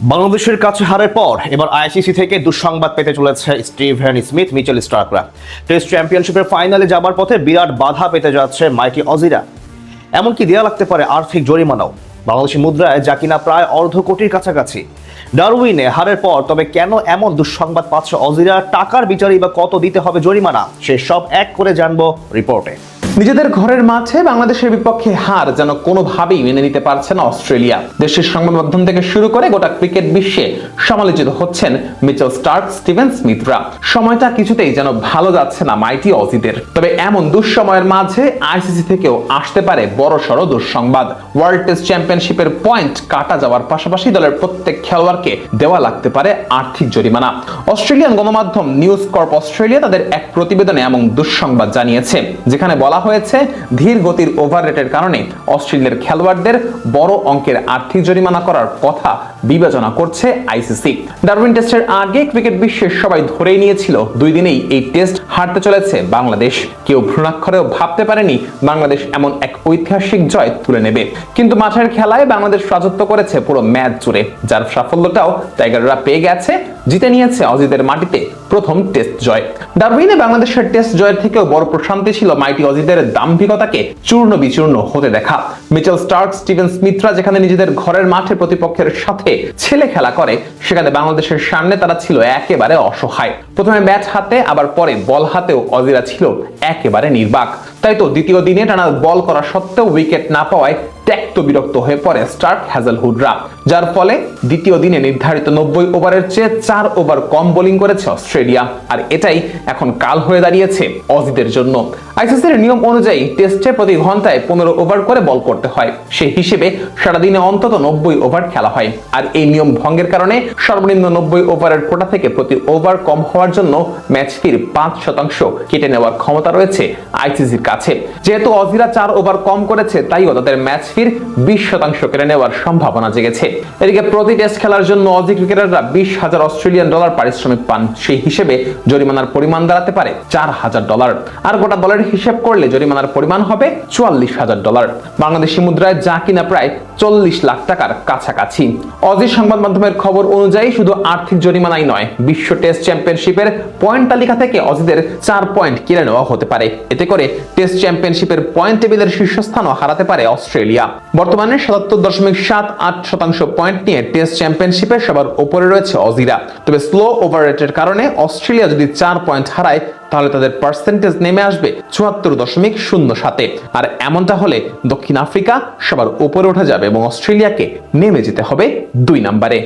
বাংলাদেশের কাছে হারের পর এবার আইসিসি থেকে দুঃসংবাদ পেতে চলেছে স্টিভেন স্মিথ মিচেল স্টার্করা। টেস্ট চ্যাম্পিয়নশিপের ফাইনালে যাবার পথে বিরাট বাধা পেতে যাচ্ছে মাইটি অজিরা। এমনকি দেয়া লাগতে পারে আর্থিক জরিমানাও, বাংলাদেশি মুদ্রায় যা কিনা প্রায় অর্ধ কোটির কাছাকাছি। ডারউইনে হারের পর তবে কেন এমন দুঃসংবাদ পাচ্ছে অজিরা, টাকার বিচারই বা কত দিতে হবে জরিমানা, সে সব এক করে জানবো রিপোর্টে। নিজেদের ঘরের মাঠে বাংলাদেশের বিপক্ষে হার যেন কোনোভাবেই মেনে নিতে পারছে না অস্ট্রেলিয়া। দেশের সংবাদ মাধ্যম থেকে শুরু করে গোটা ক্রিকেট বিশ্বে সমালোচিত হচ্ছেন মিচেল স্টার্ক, স্টিভেন স্মিথরা। সময়টা কিছুতেই যেন ভালো যাচ্ছে না মাইটি অজিদের। তবে এমন দুঃসময়ের মাঝে আইসিসি থেকেও আসতে পারে বড়সড় দুঃসংবাদ। ওয়ার্ল্ড টেস্ট চ্যাম্পিয়নশিপের পয়েন্ট কাটা যাওয়ার পাশাপাশি দলের প্রত্যেক খেলোয়াড়কে দেওয়া লাগতে পারে আর্থিক জরিমানা। অস্ট্রেলিয়ান গণমাধ্যম নিউজ কর্প অস্ট্রেলিয়া তাদের এক প্রতিবেদনে এমন দুঃসংবাদ জানিয়েছে, যেখানে বলা হয়েছে ধীর গতির ওভার রেটের কারণে অস্ট্রেলিয়ার খেলোয়াড়দের বড় অঙ্কের আর্থিক জরিমানা করার কথা বিবেচনা করছে আইসিসি। ডারউইন টেস্টের আগে ক্রিকেট বিশ্বের সবাই ধরেই নিয়েছিল 2 দিনেই এই টেস্ট হারতে চলেছে বাংলাদেশ। কেউ ভ্রূণাক্ষরেও ভাবতে পারেনি বাংলাদেশ এমন এক ঐতিহাসিক জয় তুলে নেবে। কিন্তু মাঠের খেলায় বাংলাদেশ রাজত্ব করেছে পুরো ম্যাচ জুড়ে, যার সাফল্যটাও টাইগাররা পেয়ে গেছে। জিতে নিয়েছে অজিদের মাটিতে প্রথম টেস্ট জয়। ডারউইনে বাংলাদেশের টেস্ট জয়ের থেকেও বড় প্রশান্তি ছিল মাইটি অজিদের দাম্ভিকতাকে চূর্ণ বিচূর্ণ হতে দেখা। মিচেল স্টার্ক, স্টিভেন স্মিথরা যেখানে নিজেদের ঘরের মাঠে প্রতিপক্ষের সাথে ছেলে খেলা করে, সেখানে বাংলাদেশের সামনে তারা ছিল একেবারে অসহায়। প্রথমে ব্যাট হাতে আবার পরে বল হাতেও অজিরা ছিল একেবারে নির্বাক। তাই তো দ্বিতীয় দিনে টানা বল করা সত্ত্বেও উইকেট না পাওয়ায় ত্যক্ত বিরক্ত হয়ে পড়ে স্টার্ক হ্যাজেলহুডরা, যার ফলে দ্বিতীয় দিনে নির্ধারিত 90 ওভারের চেয়ে 4 ওভার কম বোলিং করেছে অস্ট্রেলিয়া। আর এটাই এখন কাল হয়ে দাঁড়িয়েছে অজিদের জন্য। আইসিসির নিয়ম অনুযায়ী টেস্টে প্রতি ঘন্টায় 15 ওভার করে বল করতে হয়। সেই হিসেবে সারাদিনে অন্তত 90 ওভার খেলা হয়। আর এই নিয়ম ভঙ্গের কারণে সর্বনিম্ন 90 ওভারের কোটা থেকে প্রতি ওভার কম হওয়ার জন্য ম্যাচ ফির 5% কেটে নেওয়ার ক্ষমতা রয়েছে আইসিসির কাছে। যেহেতু অজিরা 4 ওভার কম করেছে, তাইও তাদের ম্যাচ ফির 20% কেটে নেওয়ার সম্ভাবনা জেগেছে। এদিকে প্রতি টেস্ট খেলার জন্য অজি ক্রিকেটাররা 20,000 অস্ট্রেলিয়ান ডলার পারিশ্রমিক পান। সেই হিসেবে জরিমানার পরিমাণ দাঁড়াতে পারে $4,000। আর গোটা দলের হিসেব করলে জরিমানার পরিমাণ হবে $44,000, বাংলাদেশি মুদ্রায় যা কিনা প্রায় 40 লাখ টাকার কাছাকাছি। অজি সংবাদ মাধ্যমের খবর অনুযায়ী শুধু আর্থিক জরিমানাই নয়, বিশ্ব টেস্ট চ্যাম্পিয়নশিপের পয়েন্ট তালিকা থেকে অজিদের 4 পয়েন্ট কেড়ে নেওয়া হতে পারে। এতে করে টেস্ট চ্যাম্পিয়নশিপের পয়েন্ট টেবিলের শীর্ষস্থানও হারাতে পারে অস্ট্রেলিয়া। বর্তমানে 77.78% পয়েন্ট নিয়ে টেস্ট চ্যাম্পিয়নশিপে সবার উপরে রয়েছে অজিরা। তবে স্লো ওভার রেটের কারণে অস্ট্রেলিয়া যদি 4 পয়েন্ট হারায়, তাহলে তাদের পার্সেন্টেজ নেমে আসবে 74.07। আর এমনটা হলে দক্ষিণ আফ্রিকা সবার উপরে উঠে যাবে এবং অস্ট্রেলিয়াকে নেমে যেতে হবে 2 নম্বরে।